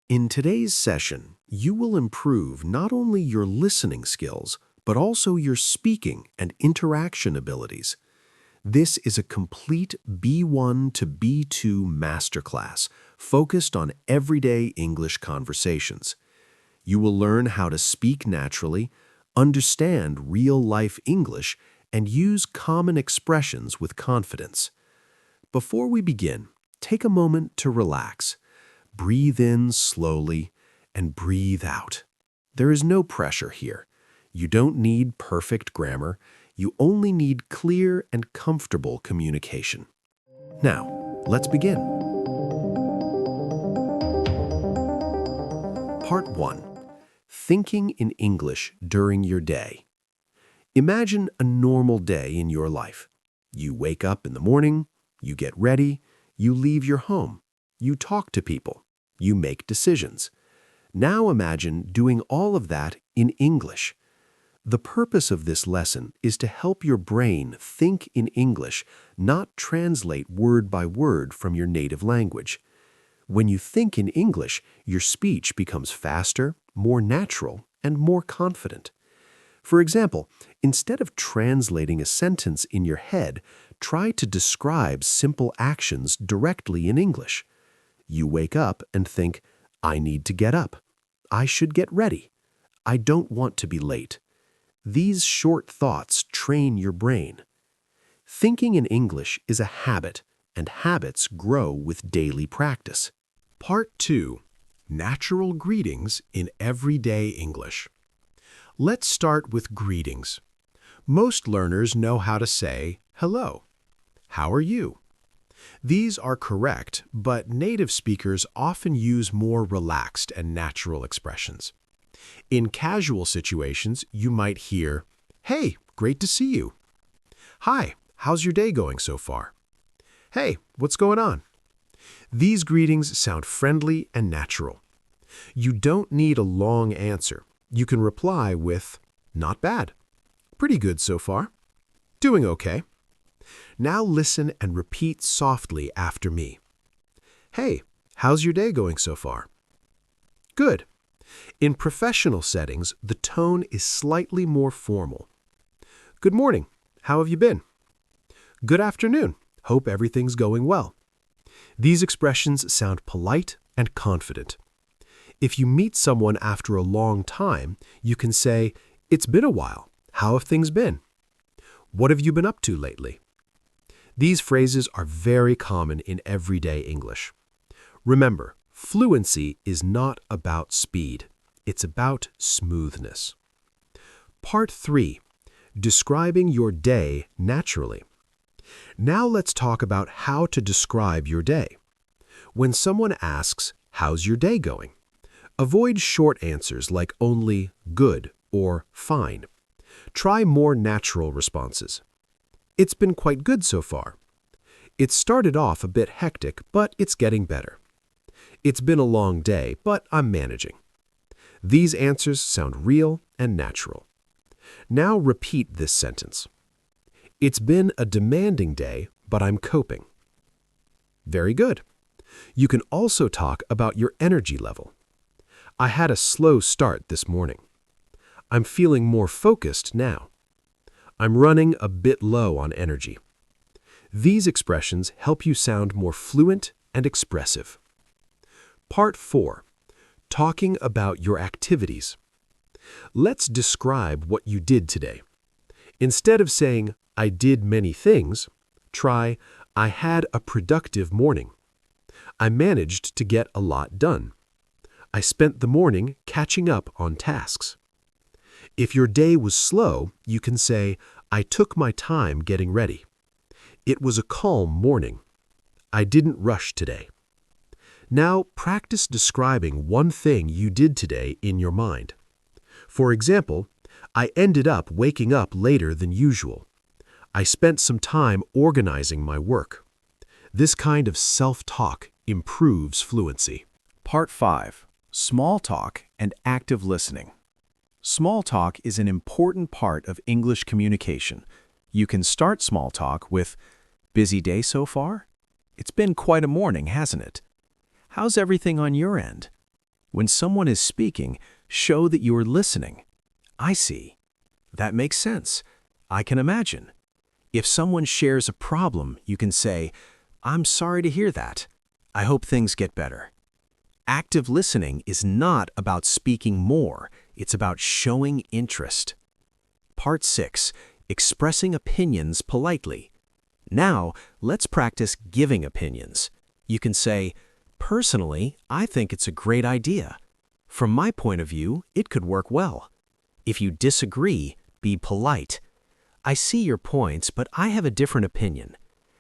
In today's session, you will improve not only your listening skills, but also your speaking and interaction abilities. This is a complete B1 to B2 masterclass focused on everyday English conversations. You will learn how to speak naturally, understand real-life English, and use common expressions with confidence. Before we begin, take a moment to relax. Breathe in slowly and breathe out. There is no pressure here. You don't need perfect grammar. You only need clear and comfortable communication. Now, let's begin. Part 1. Thinking in English during your day. Imagine a normal day in your life. You wake up in the morning, you get ready, you leave your home, you talk to people. You make decisions. Now imagine doing all of that in English. The purpose of this lesson is to help your brain think in English, not translate word by word from your native language. When you think in English, your speech becomes faster, more natural, and more confident. For example, instead of translating a sentence in your head, try to describe simple actions directly in English. You wake up and think, I need to get up. I should get ready. I don't want to be late. These short thoughts train your brain. Thinking in English is a habit, and habits grow with daily practice. Part 2. Natural greetings in everyday English. Let's start with greetings. Most learners know how to say, hello. How are you? These are correct, but native speakers often use more relaxed and natural expressions. In casual situations, you might hear, hey, great to see you. Hi, how's your day going so far? Hey, what's going on? These greetings sound friendly and natural. You don't need a long answer. You can reply with, not bad. Pretty good so far. Doing okay. Now listen and repeat softly after me. Hey, how's your day going so far? Good. In professional settings, the tone is slightly more formal. Good morning. How have you been? Good afternoon. Hope everything's going well. These expressions sound polite and confident. If you meet someone after a long time, you can say, it's been a while. How have things been? What have you been up to lately? These phrases are very common in everyday English. Remember, fluency is not about speed. It's about smoothness. Part 3. Describing your day naturally. Now let's talk about how to describe your day. When someone asks, how's your day going? Avoid short answers like only good or fine. Try more natural responses. It's been quite good so far. It started off a bit hectic, but it's getting better. It's been a long day, but I'm managing. These answers sound real and natural. Now repeat this sentence. It's been a demanding day, but I'm coping. Very good. You can also talk about your energy level. I had a slow start this morning. I'm feeling more focused now. I'm running a bit low on energy. These expressions help you sound more fluent and expressive. Part 4. Talking about your activities. Let's describe what you did today. Instead of saying, I did many things, try, I had a productive morning. I managed to get a lot done. I spent the morning catching up on tasks. If your day was slow, you can say, I took my time getting ready. It was a calm morning. I didn't rush today. Now practice describing one thing you did today in your mind. For example, I ended up waking up later than usual. I spent some time organizing my work. This kind of self-talk improves fluency. Part 5. Small talk and active listening. Small talk is an important part of English communication. You can start small talk with, busy day so far? It's been quite a morning, hasn't it? How's everything on your end? When someone is speaking, show that you are listening. I see. That makes sense. I can imagine. If someone shares a problem, you can say, I'm sorry to hear that. I hope things get better. Active listening is not about speaking more, it's about showing interest. Part 6. Expressing opinions politely. Now, let's practice giving opinions. You can say, personally, I think it's a great idea. From my point of view, it could work well. If you disagree, be polite. I see your points, but I have a different opinion.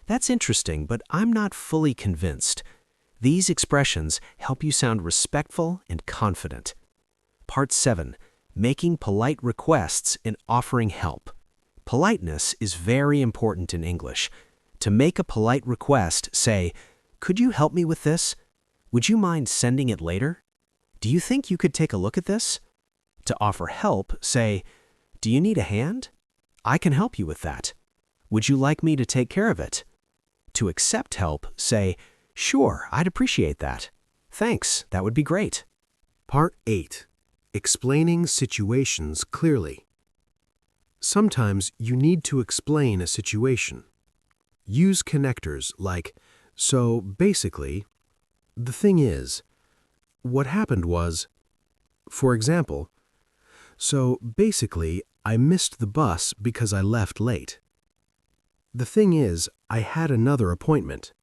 That's interesting, but I'm not fully convinced. These expressions help you sound respectful and confident. Part 7. Making polite requests and offering help. Politeness is very important in English. To make a polite request, say, could you help me with this? Would you mind sending it later? Do you think you could take a look at this? To offer help, say, do you need a hand? I can help you with that. Would you like me to take care of it? To accept help, say, sure, I'd appreciate that. Thanks, that would be great. Part 8. Explaining situations clearly. Sometimes you need to explain a situation. Use connectors like, so basically, the thing is, what happened was, for example, so basically, I missed the bus because I left late. The thing is, I had another appointment.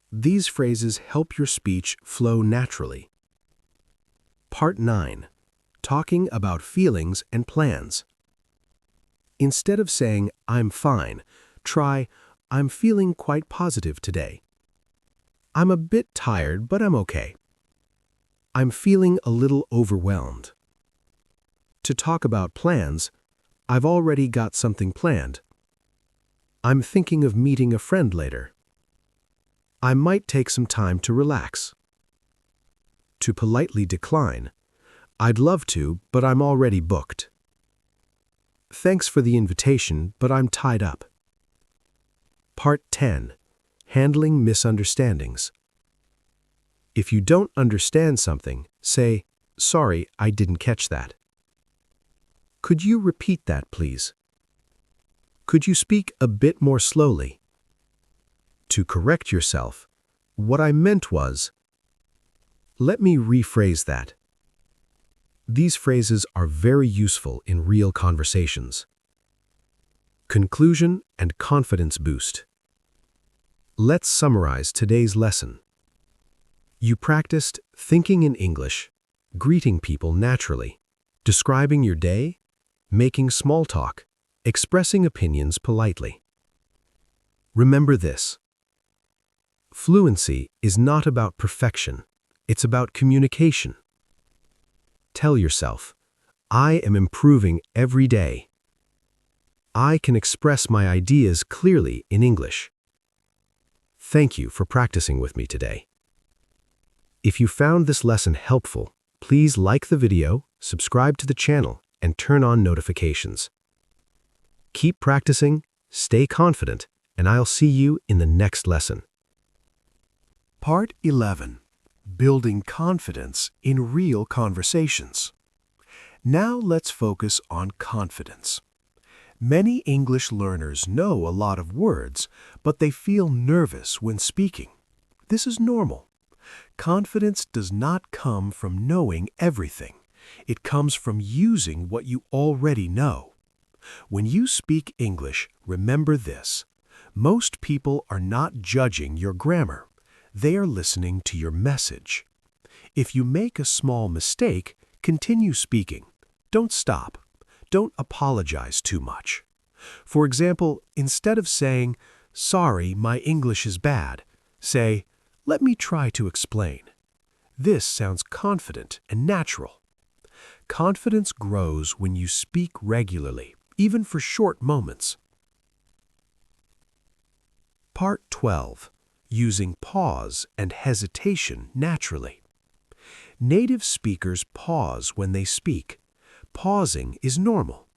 These phrases help your speech flow naturally. Part 9. Talking about feelings and plans. Instead of saying, I'm fine, try, I'm feeling quite positive today. I'm a bit tired, but I'm okay. I'm feeling a little overwhelmed. To talk about plans, I've already got something planned. I'm thinking of meeting a friend later. I might take some time to relax. To politely decline, I'd love to, but I'm already booked. Thanks for the invitation, but I'm tied up. Part 10. Handling misunderstandings. If you don't understand something, say, sorry, I didn't catch that. Could you repeat that, please? Could you speak a bit more slowly? To correct yourself, what I meant was, let me rephrase that. These phrases are very useful in real conversations. Conclusion and confidence boost. Let's summarize today's lesson. You practiced thinking in English, greeting people naturally, describing your day, making small talk, expressing opinions politely. Remember this. Fluency is not about perfection, it's about communication. Tell yourself, I am improving every day. I can express my ideas clearly in English. Thank you for practicing with me today. If you found this lesson helpful, please like the video, subscribe to the channel, and turn on notifications. Keep practicing, stay confident, and I'll see you in the next lesson. Part 11. Building confidence in real conversations. Now let's focus on confidence. Many English learners know a lot of words, but they feel nervous when speaking. This is normal. Confidence does not come from knowing everything. It comes from using what you already know. When you speak English, remember this. Most people are not judging your grammar. They are listening to your message. If you make a small mistake, continue speaking. Don't stop. Don't apologize too much. For example, instead of saying, sorry, my English is bad, say, let me try to explain. This sounds confident and natural. Confidence grows when you speak regularly, even for short moments. Part 12. Using pause and hesitation naturally. Native speakers pause when they speak. Pausing is normal.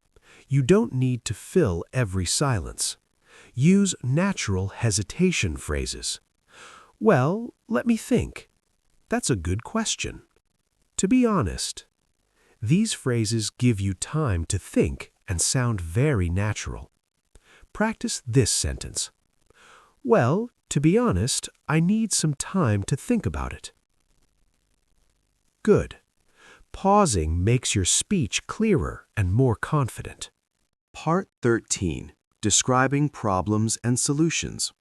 You don't need to fill every silence. Use natural hesitation phrases. Well, let me think. That's a good question. To be honest. These phrases give you time to think and sound very natural. Practice this sentence. Well, to be honest, I need some time to think about it. Good. Pausing makes your speech clearer and more confident. Part 13. Describing problems and solutions.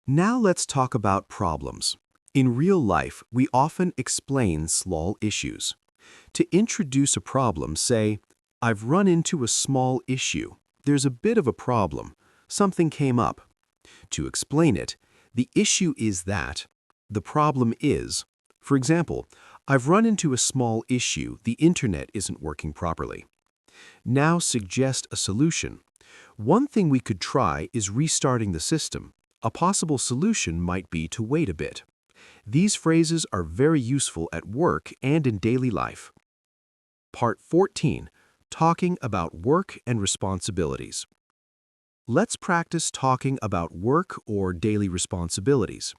Now let's talk about problems. In real life, we often explain small issues. To introduce a problem, say, I've run into a small issue. There's a bit of a problem. Something came up. To explain it, the issue is that. The problem is. For example, I've run into a small issue. The internet isn't working properly. Now suggest a solution. One thing we could try is restarting the system. A possible solution might be to wait a bit. These phrases are very useful at work and in daily life. Part 14. Talking about work and responsibilities. Let's practice talking about work or daily responsibilities.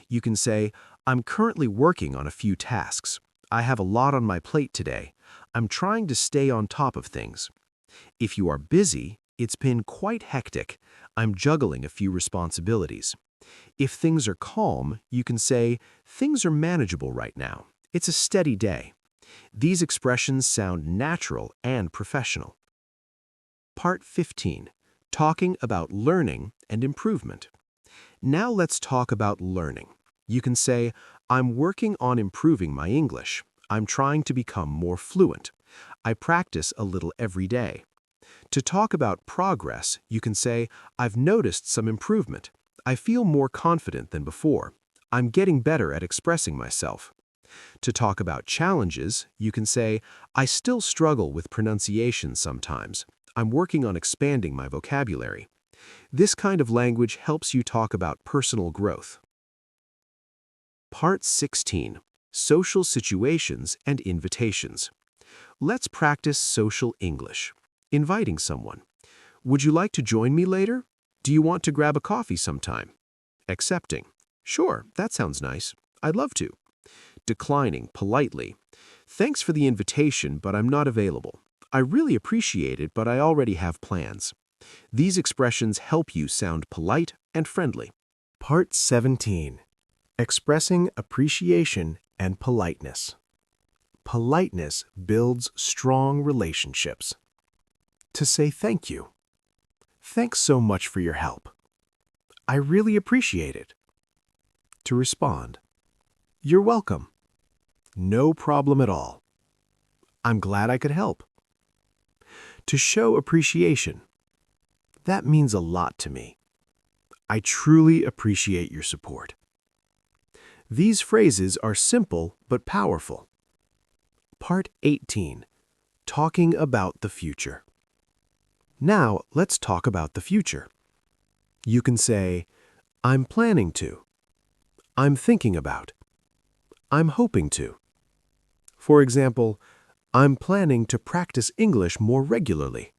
You can say, I'm currently working on a few tasks. I have a lot on my plate today. I'm trying to stay on top of things. If you are busy, it's been quite hectic. I'm juggling a few responsibilities. If things are calm, you can say, things are manageable right now. It's a steady day. These expressions sound natural and professional. Part 15. Talking about learning and improvement. Now let's talk about learning. You can say, I'm working on improving my English. I'm trying to become more fluent. I practice a little every day. To talk about progress, you can say, I've noticed some improvement. I feel more confident than before. I'm getting better at expressing myself. To talk about challenges, you can say, I still struggle with pronunciation sometimes. I'm working on expanding my vocabulary. This kind of language helps you talk about personal growth. Part 16. Social situations and invitations. Let's practice social English. Inviting someone. Would you like to join me later? Do you want to grab a coffee sometime? Accepting. Sure, that sounds nice. I'd love to. Declining politely. Thanks for the invitation, but I'm not available. I really appreciate it, but I already have plans. These expressions help you sound polite and friendly. Part 17. Expressing appreciation and politeness. Politeness builds strong relationships. To say thank you. Thanks so much for your help. I really appreciate it. To respond. You're welcome. No problem at all. I'm glad I could help. To show appreciation. That means a lot to me. I truly appreciate your support. These phrases are simple but powerful. Part 18. Talking about the future. Now let's talk about the future. You can say, I'm planning to. I'm thinking about. I'm hoping to. For example, I'm planning to practice English more regularly.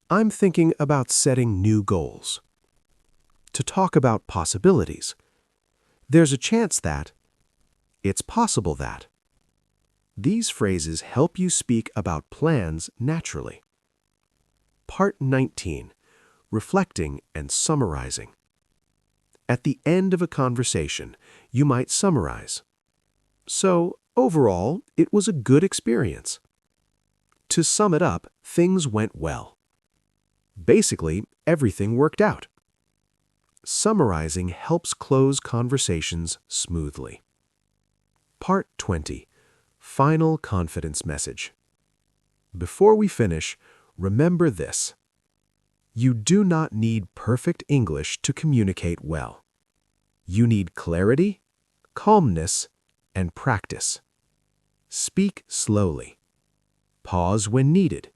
I'm thinking about setting new goals. To talk about possibilities. There's a chance that. It's possible that. These phrases help you speak about plans naturally. Part 19. Reflecting and summarizing. At the end of a conversation, you might summarize. So, overall, it was a good experience. To sum it up, things went well. Basically, everything worked out. Summarizing helps close conversations smoothly. Part 20. Final confidence message. Before we finish, remember this. You do not need perfect English to communicate well. You need clarity, calmness, and practice. Speak slowly. Pause when needed.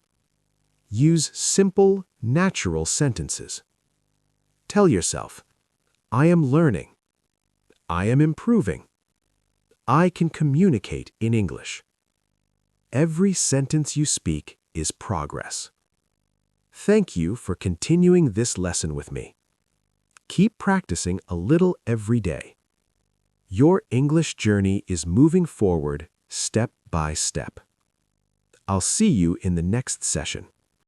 Use simple, natural sentences. Tell yourself, I am learning. I am improving. I can communicate in English. Every sentence you speak is progress. Thank you for continuing this lesson with me. Keep practicing a little every day. Your English journey is moving forward step by step. I'll see you in the next session.